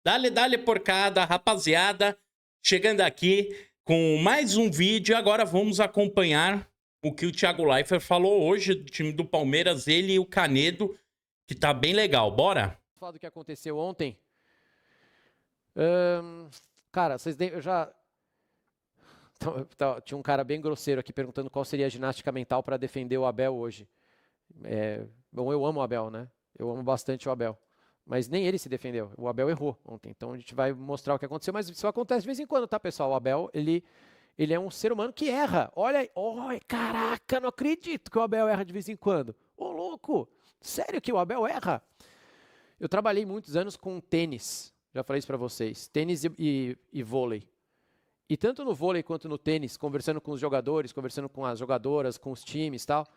Dale porcada, rapaziada. Chegando aqui com mais um vídeo. Agora vamos acompanhar o que o Thiago Leifert falou hoje do time do Palmeiras, ele e o Canedo, que tá bem legal. Bora? Falar do que aconteceu ontem. Cara, eu já... Tinha um cara bem grosseiro aqui perguntando qual seria a ginástica mental para defender o Abel hoje. Bom, eu amo o Abel, né? Eu amo bastante o Abel. Mas nem ele se defendeu. O Abel errou ontem. Então a gente vai mostrar o que aconteceu. Mas isso acontece de vez em quando, tá, pessoal? O Abel, ele é um ser humano que erra. Olha aí. Caraca, não acredito que o Abel erra de vez em quando. Ô, louco. Sério que o Abel erra? Eu trabalhei muitos anos com tênis. Já falei isso pra vocês. Tênis e vôlei. E tanto no vôlei quanto no tênis, conversando com os jogadores, conversando com as jogadoras, com os times e tal.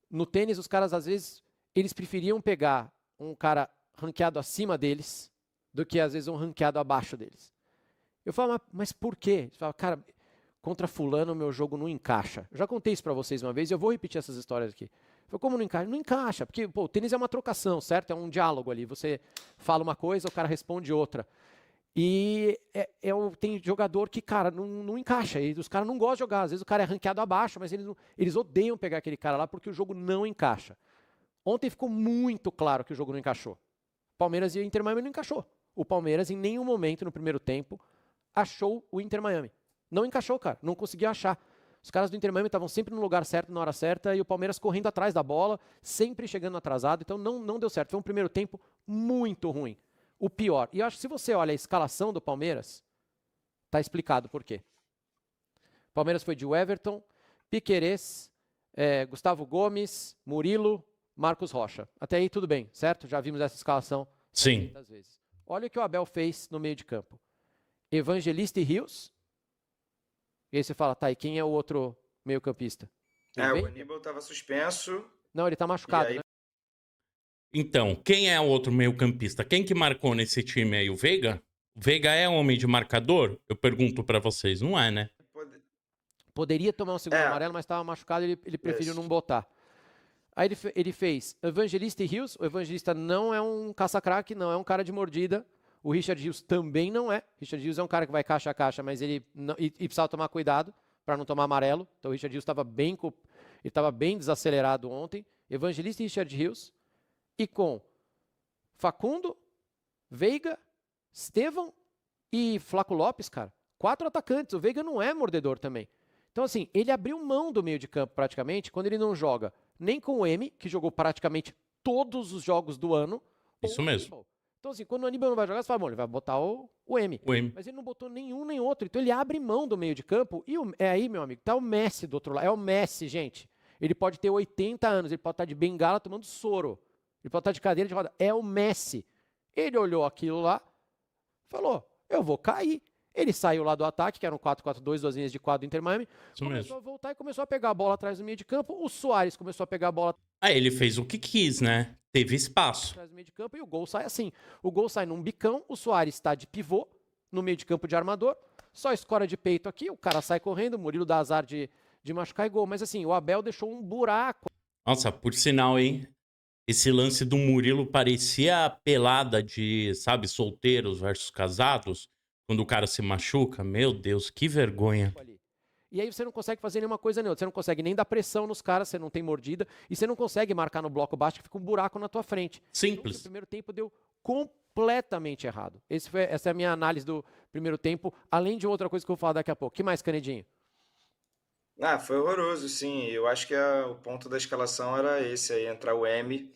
No tênis, os caras, às vezes, eles preferiam pegar um cara ranqueado acima deles do que, às vezes, um ranqueado abaixo deles. Eu falo, mas por quê? Eles falam, cara, contra fulano o meu jogo não encaixa. Eu já contei isso pra vocês uma vez e eu vou repetir essas histórias aqui. Eu falo, como não encaixa? Não encaixa, porque pô, o tênis é uma trocação, certo? É um diálogo ali. Você fala uma coisa, o cara responde outra. E tem jogador que, cara, não encaixa. E os caras não gostam de jogar. Às vezes o cara é ranqueado abaixo, mas eles odeiam pegar aquele cara lá porque o jogo não encaixa. Ontem ficou muito claro que o jogo não encaixou. Palmeiras e Inter Miami não encaixou. O Palmeiras, em nenhum momento no primeiro tempo, achou o Inter Miami. Não encaixou, cara. Não conseguiu achar. Os caras do Inter Miami estavam sempre no lugar certo, na hora certa, e o Palmeiras correndo atrás da bola, sempre chegando atrasado. Então não deu certo. Foi um primeiro tempo muito ruim. O pior. E eu acho que se você olha a escalação do Palmeiras, tá explicado por quê. O Palmeiras foi de Everton, Piquerez, Gustavo Gomes, Murilo, Marcos Rocha. Até aí tudo bem, certo? Já vimos essa escalação muitas vezes. Olha o que o Abel fez no meio de campo. Evangelista e Rios. E aí você fala, tá, e quem é o outro meio campista? O Aníbal estava suspenso. Não, ele tá machucado, né? Então, quem é o outro meio campista? Quem que marcou nesse time aí? O Veiga? O Veiga é homem de marcador? Eu pergunto pra vocês, não é, né? Poderia tomar um segundo amarelo, mas estava machucado e ele preferiu não botar. Aí ele fez Evangelista e Rios. O Evangelista não é um caça-craque, não é um cara de mordida. O Richard Rios também não é. O Richard Rios é um cara que vai caixa a caixa, mas ele precisava tomar cuidado para não tomar amarelo. Então o Richard Rios estava bem desacelerado ontem. Evangelista e Richard Rios. E com Facundo, Veiga, Estevão e Flaco Lopes, cara. 4 atacantes. O Veiga não é mordedor também. Então, assim, ele abriu mão do meio de campo praticamente quando ele não joga nem com o M, que jogou praticamente todos os jogos do ano. Isso mesmo. Então, assim, quando o Aníbal não vai jogar, você fala, bom, ele vai botar o M. Mas ele não botou nenhum nem outro. Então, ele abre mão do meio de campo. E aí, meu amigo, tá o Messi do outro lado. É o Messi, gente. Ele pode ter 80 anos, ele pode estar de bengala tomando soro. Ele pode estar de cadeira de roda. É o Messi. Ele olhou aquilo lá, falou, eu vou cair. Ele saiu lá do ataque, que era um 4-4-2, 2 linhas de quadro do Inter Miami. Começou a voltar e começou a pegar a bola atrás do meio de campo. O Suárez começou a pegar a bola. Ele fez o que quis, né? Teve espaço. Atrás do meio de campo e o gol sai assim. O gol sai num bicão, o Suárez está de pivô, no meio de campo de armador. Só escora de peito aqui, o cara sai correndo, o Murilo dá azar de machucar e gol. Mas assim, o Abel deixou um buraco. Nossa, por sinal, hein? Esse lance do Murilo parecia a pelada de, sabe, solteiros versus casados. Quando o cara se machuca, meu Deus, que vergonha. E aí você não consegue fazer nenhuma coisa nem outra. Você não consegue nem dar pressão nos caras, você não tem mordida. E você não consegue marcar no bloco baixo, que fica um buraco na tua frente. Simples. Então, o primeiro tempo deu completamente errado. Essa é a minha análise do primeiro tempo, além de outra coisa que eu vou falar daqui a pouco. O que mais, Canedinho? Foi horroroso, sim. Eu acho que o ponto da escalação era esse aí, entrar o M.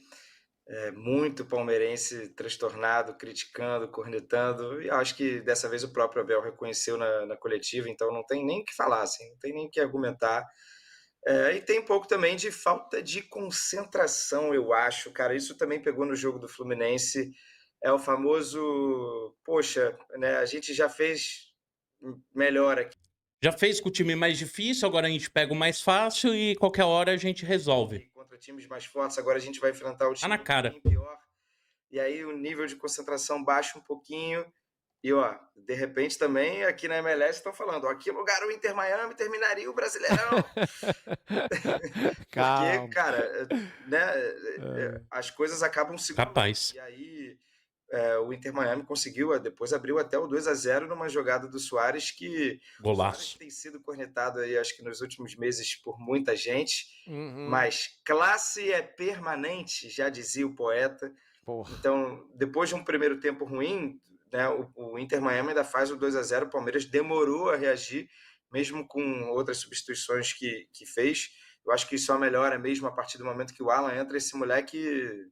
Muito palmeirense transtornado, criticando, cornetando. E acho que dessa vez o próprio Abel reconheceu na coletiva, então não tem nem o que falar, assim, não tem nem o que argumentar. E tem um pouco também de falta de concentração, eu acho, cara. Isso também pegou no jogo do Fluminense. É o famoso, poxa, né, a gente já fez melhor aqui. Já fez com o time mais difícil, agora a gente pega o mais fácil e qualquer hora a gente resolve. Contra times mais fortes, agora a gente vai enfrentar o time na cara. bem pior. E aí o nível de concentração baixa um pouquinho. E, de repente também aqui na MLS estão falando, aqui no lugar o Inter Miami terminaria o Brasileirão. Porque, cara, né, as coisas acabam se... Capaz. E aí o Inter Miami conseguiu, depois abriu até o 2-0 numa jogada do Suárez, que o Suárez Golaço. tem sido cornetado aí, acho que nos últimos meses por muita gente, Uhum. mas classe é permanente, já dizia o poeta. Porra. Então, depois de um primeiro tempo ruim, né, o Inter Miami ainda faz o 2-0, o Palmeiras demorou a reagir, mesmo com outras substituições que fez. Eu acho que só melhora mesmo a partir do momento que o Alan entra, esse moleque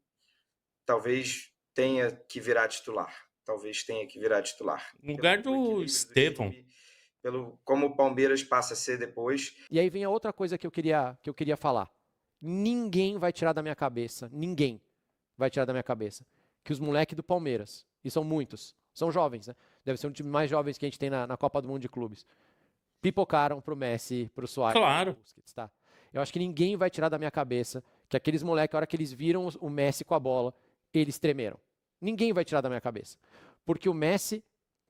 talvez tenha que virar titular. Talvez tenha que virar titular. No lugar Pelo do equilíbrio Estevão. time, pelo como o Palmeiras passa a ser depois. E aí vem a outra coisa que eu queria falar. Ninguém vai tirar da minha cabeça, ninguém vai tirar da minha cabeça, que os moleques do Palmeiras, e são muitos, são jovens, né? Deve ser um time mais jovens que a gente tem na Copa do Mundo de Clubes. Pipocaram pro Messi, pro Suárez, Claro. pro Busquets, tá? Eu acho que ninguém vai tirar da minha cabeça que aqueles moleques, a hora que eles viram o Messi com a bola, eles tremeram. Ninguém vai tirar da minha cabeça. Porque o Messi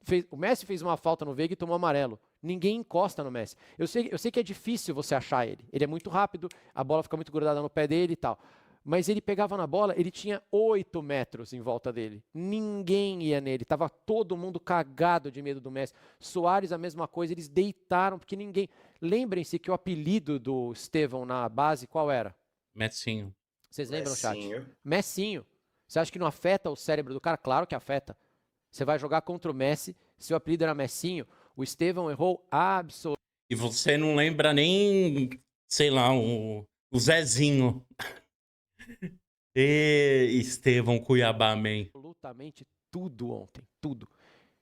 fez uma falta no Veiga e tomou amarelo. Ninguém encosta no Messi. Eu sei que é difícil você achar ele. Ele é muito rápido, a bola fica muito grudada no pé dele e tal. Mas ele pegava na bola, ele tinha 8 metros em volta dele. Ninguém ia nele. Tava todo mundo cagado de medo do Messi. Suárez, a mesma coisa, eles deitaram, porque ninguém... Lembrem-se que o apelido do Estevão na base, qual era? Messinho. Vocês lembram, chat? Messinho. Messinho. Você acha que não afeta o cérebro do cara? Claro que afeta. Você vai jogar contra o Messi, seu apelido era Messinho, o Estevão errou absolutamente. E você não lembra nem, sei lá, o Zezinho. E Estevão Cuiabá, man. Absolutamente tudo ontem, tudo.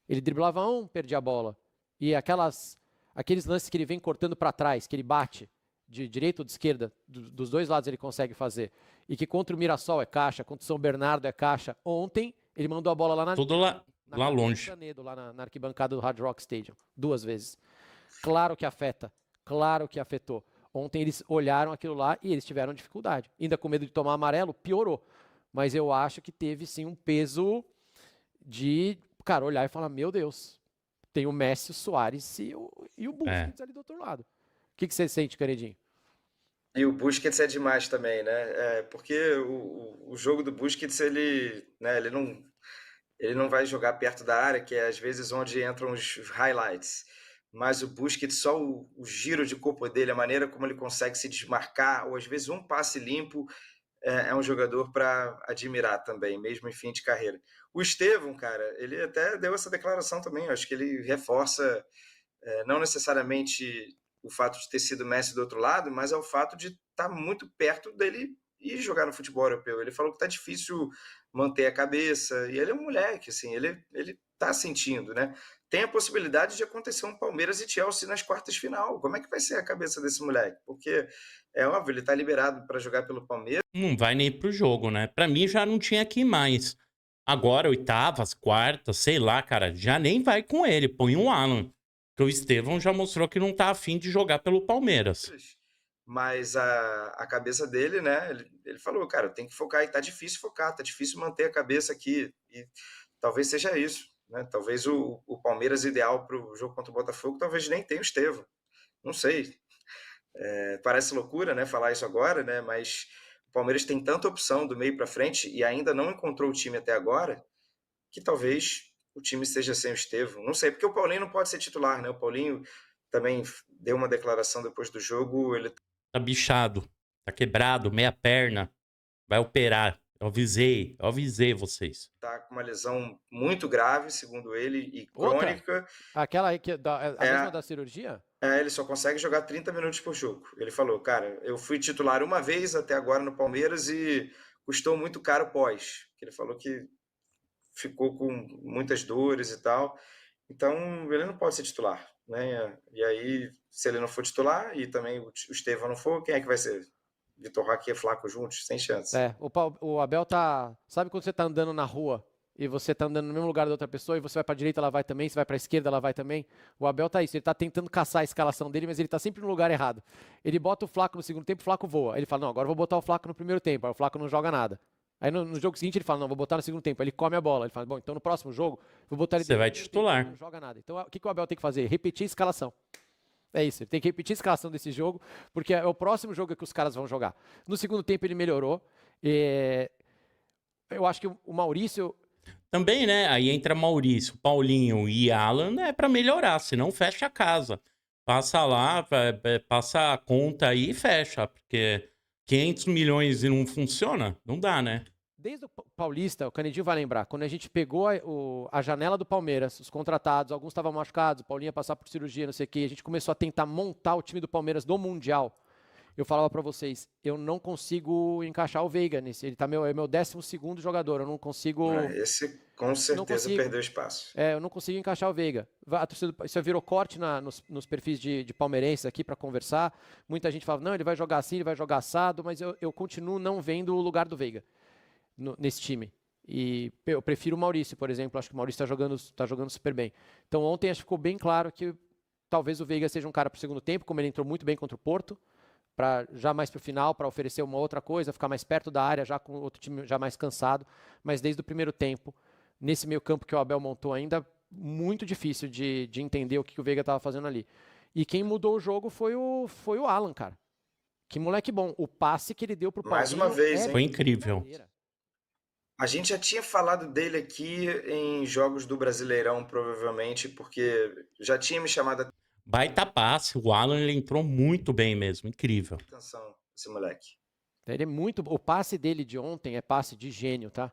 Ele driblava um, perdia a bola. E aqueles lances que ele vem cortando para trás, que ele bate de direita ou de esquerda, dos dois lados ele consegue fazer. E que contra o Mirassol é caixa, contra o São Bernardo é caixa. Ontem ele mandou a bola lá na... Tudo lá longe. Canedo, lá na arquibancada do Hard Rock Stadium, 2 vezes. Claro que afeta, claro que afetou. Ontem eles olharam aquilo lá e eles tiveram dificuldade. Ainda com medo de tomar amarelo, piorou. Mas eu acho que teve sim um peso de, cara, olhar e falar, meu Deus, tem o Messi, o Suárez e o Busquets ali do outro lado. O que você sente, Canedinho? E o Busquets é demais também, né? Porque o jogo do Busquets, ele não vai jogar perto da área, que é às vezes onde entram os highlights. Mas o Busquets, só o giro de corpo dele, a maneira como ele consegue se desmarcar, ou às vezes um passe limpo, é um jogador para admirar também, mesmo em fim de carreira. O Estevão, cara, ele até deu essa declaração também, eu acho que ele reforça não necessariamente o fato de ter sido Messi do outro lado, mas é o fato de estar muito perto dele e jogar no futebol europeu. Ele falou que tá difícil manter a cabeça, e ele é um moleque, assim, ele tá sentindo, né? Tem a possibilidade de acontecer um Palmeiras e Chelsea nas quartas de final. Como é que vai ser a cabeça desse moleque? Porque é óbvio, ele tá liberado para jogar pelo Palmeiras. Não vai nem pro jogo, né? Pra mim já não tinha que ir mais. Agora, oitavas, quartas, sei lá, cara, já nem vai com ele. Põe um Alan. Porque o Estevão já mostrou que não tá afim de jogar pelo Palmeiras. Mas a cabeça dele, né? Ele falou, cara, tem que focar, e tá difícil focar, tá difícil manter a cabeça aqui. E talvez seja isso, né? Talvez o Palmeiras ideal para o jogo contra o Botafogo, talvez nem tenha o Estevão. Não sei. Parece loucura, né? Falar isso agora, né? Mas o Palmeiras tem tanta opção do meio para frente e ainda não encontrou o time até agora, que talvez o time seja sem o Estevão. Não sei, porque o Paulinho não pode ser titular, né? O Paulinho também deu uma declaração depois do jogo, ele Tá bichado, tá quebrado, meia perna, vai operar. Eu avisei vocês. tá com uma lesão muito grave, segundo ele, e Outra? crônica. Aquela aí a mesma da cirurgia? Ele só consegue jogar 30 minutos por jogo. Ele falou, cara, eu fui titular uma vez até agora no Palmeiras e custou muito caro pós. Ele falou que ficou com muitas dores e tal. Então, ele não pode ser titular, né? E aí, se ele não for titular e também o Estevão não for, quem é que vai ser? Vitor Roque e Flaco juntos? Sem chance. O Abel tá... Sabe quando você tá andando na rua e você tá andando no mesmo lugar da outra pessoa e você vai pra direita, ela vai também, você vai pra esquerda, ela vai também? O Abel tá isso, ele tá tentando caçar a escalação dele, mas ele tá sempre no lugar errado. Ele bota o Flaco no segundo tempo, o Flaco voa. Ele fala, não, agora eu vou botar o Flaco no primeiro tempo. Aí o Flaco não joga nada. Aí no jogo seguinte ele fala, não, vou botar no segundo tempo. Aí ele come a bola. Ele fala, bom, então no próximo jogo vou botar ele... Você vai titular. Tempo, não joga nada. Então o que o Abel tem que fazer? Repetir a escalação. É isso, ele tem que repetir a escalação desse jogo, porque é o próximo jogo que os caras vão jogar. No segundo tempo ele melhorou. Eu acho que o Maurício... também, né? Aí entra Maurício, Paulinho e Alan, né? Pra melhorar, senão fecha a casa. Passa lá, passa a conta aí e fecha, porque 500 milhões e não funciona, não dá, né? Desde o Paulista, o Canedinho vai lembrar, quando a gente pegou a janela do Palmeiras, os contratados, alguns estavam machucados, o Paulinho ia passar por cirurgia, não sei o quê, a gente começou a tentar montar o time do Palmeiras do Mundial. Eu falava pra vocês, eu não consigo encaixar o Veiga nesse, ele é meu 12º jogador, eu não consigo... Esse com certeza perdeu espaço. eu não consigo encaixar o Veiga. A torcida, isso virou corte nos perfis de palmeirenses aqui para conversar. Muita gente fala, não, ele vai jogar assim, ele vai jogar assado, mas eu continuo não vendo o lugar do Veiga nesse time. E eu prefiro o Maurício, por exemplo. Acho que o Maurício tá jogando super bem. Então ontem acho que ficou bem claro que talvez o Veiga seja um cara para o segundo tempo, como ele entrou muito bem contra o Porto, para já mais para o final, para oferecer uma outra coisa, ficar mais perto da área, já com outro time já mais cansado. Mas desde o primeiro tempo, nesse meio campo que o Abel montou ainda, muito difícil de entender o que o Veiga estava fazendo ali. E quem mudou o jogo foi o Alan, cara. Que moleque bom. O passe que ele deu pro Paulinho... Mais uma vez, hein? Foi incrível. A gente já tinha falado dele aqui em jogos do Brasileirão, provavelmente, porque já tinha me chamado a Baita passe, o Alan ele entrou muito bem mesmo, incrível. atenção, esse moleque. Ele é muito... O passe dele de ontem é passe de gênio, tá?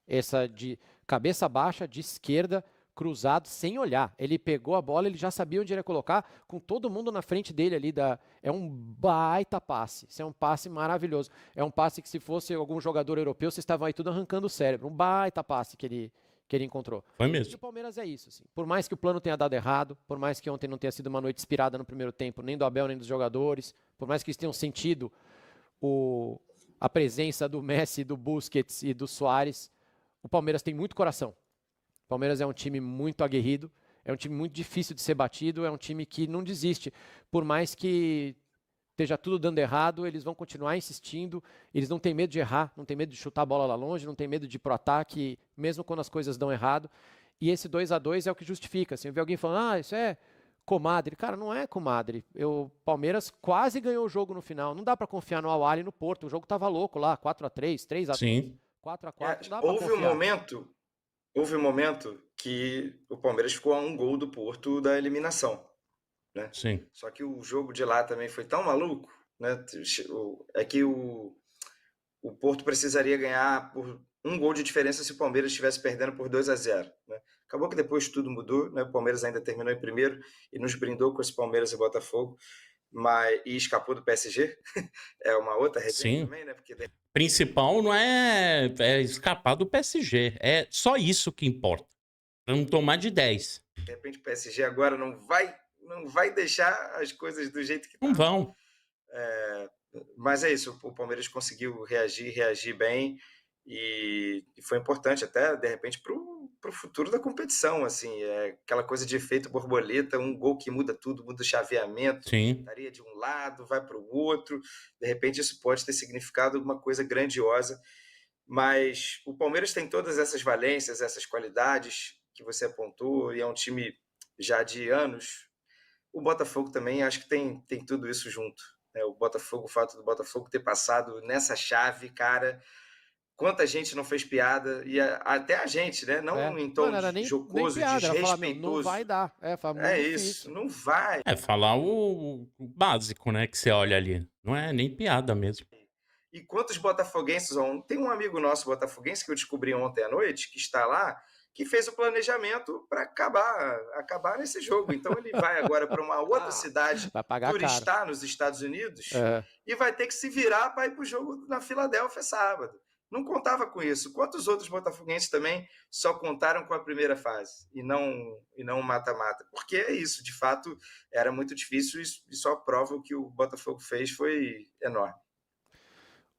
Essa de cabeça baixa, de esquerda, cruzado, sem olhar. Ele pegou a bola, ele já sabia onde ele ia colocar, com todo mundo na frente dele ali. É um baita passe. Isso é um passe maravilhoso. É um passe que, se fosse algum jogador europeu, vocês estavam aí tudo arrancando o cérebro. Um baita passe que ele encontrou. Foi E mesmo. o Palmeiras é isso. Assim. Por mais que o plano tenha dado errado, por mais que ontem não tenha sido uma noite inspirada no primeiro tempo, nem do Abel, nem dos jogadores, por mais que eles tenham sentido a presença do Messi, do Busquets e do Suárez, o Palmeiras tem muito coração. O Palmeiras é um time muito aguerrido, é um time muito difícil de ser batido, é um time que não desiste. Por mais que esteja tudo dando errado, eles vão continuar insistindo, eles não têm medo de errar, não têm medo de chutar a bola lá longe, não têm medo de ir pro ataque, mesmo quando as coisas dão errado. E esse 2-2 é o que justifica. Assim, eu vi alguém falando, isso é comadre. Cara, não é comadre. O Palmeiras quase ganhou o jogo no final. Não dá para confiar no Al-Ahly e no Porto. O jogo tava louco lá, 4-3, 3-2, Sim. 4-4. Não dá pra confiar. Houve um momento que o Palmeiras ficou a um gol do Porto da eliminação, né? Sim. Só que o jogo de lá também foi tão maluco, né? É que o Porto precisaria ganhar por um gol de diferença se o Palmeiras estivesse perdendo por 2-0, né? Acabou que depois tudo mudou, né? O Palmeiras ainda terminou em primeiro e nos brindou com esse Palmeiras e Botafogo, e escapou do PSG. É uma outra resenha também, né? Porque Principal não é escapar do PSG. É só isso que importa. Pra não tomar de 10. de repente o PSG agora não vai deixar as coisas do jeito que Não vão. Mas é isso, o Palmeiras conseguiu reagir bem e foi importante até, de repente, para o futuro da competição, assim, aquela coisa de efeito borboleta, um gol que muda tudo, muda o chaveamento, Sim. estaria de um lado, vai para o outro, de repente isso pode ter significado alguma coisa grandiosa, mas o Palmeiras tem todas essas valências, essas qualidades que você apontou, e é um time já de anos. O Botafogo também acho que tem tudo isso junto. O fato do Botafogo ter passado nessa chave, cara, quanta gente não fez piada, e até a gente, né? Não em tom jocoso, nem piada, desrespeitoso. Não vai dar. Isso, não vai. Falar o básico, né? Que você olha ali. Não é nem piada mesmo. E quantos botafoguenses... Tem um amigo nosso botafoguense que eu descobri ontem à noite, que está lá, que fez o planejamento para acabar nesse jogo. Então ele vai agora para uma outra cidade turistar nos Estados Unidos e vai ter que se virar para ir para o jogo na Filadélfia sábado. Não contava com isso. Quantos outros botafoguenses também só contaram com a primeira fase e não mata-mata? Porque é isso, de fato, era muito difícil e só prova o que o Botafogo fez foi enorme.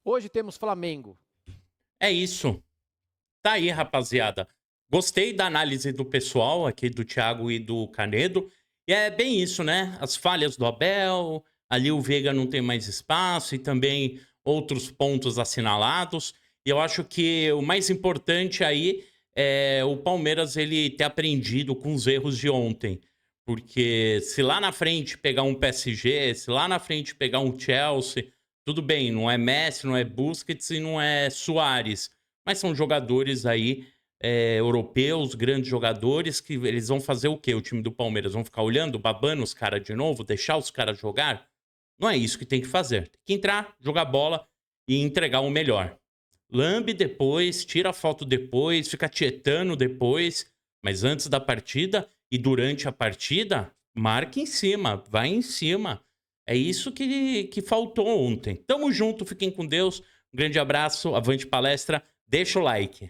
Hoje temos Flamengo. É isso. Tá aí, rapaziada. Gostei da análise do pessoal aqui, do Thiago e do Canedo. E é bem isso, né? As falhas do Abel, ali o Veiga não tem mais espaço e também outros pontos assinalados. E eu acho que o mais importante aí é o Palmeiras ele ter aprendido com os erros de ontem. Porque se lá na frente pegar um PSG, se lá na frente pegar um Chelsea, tudo bem, não é Messi, não é Busquets e não é Suárez. Mas são jogadores aí europeus, grandes jogadores, que eles vão fazer o quê? O time do Palmeiras vão ficar olhando, babando os caras de novo, deixar os caras jogar? Não é isso que tem que fazer. Tem que entrar, jogar bola e entregar o melhor. Lambe depois, tira a foto depois, fica tietando depois, mas antes da partida e durante a partida, marca em cima, vai em cima. É isso que faltou ontem. Tamo junto, fiquem com Deus. Um grande abraço, avante palestra, deixa o like.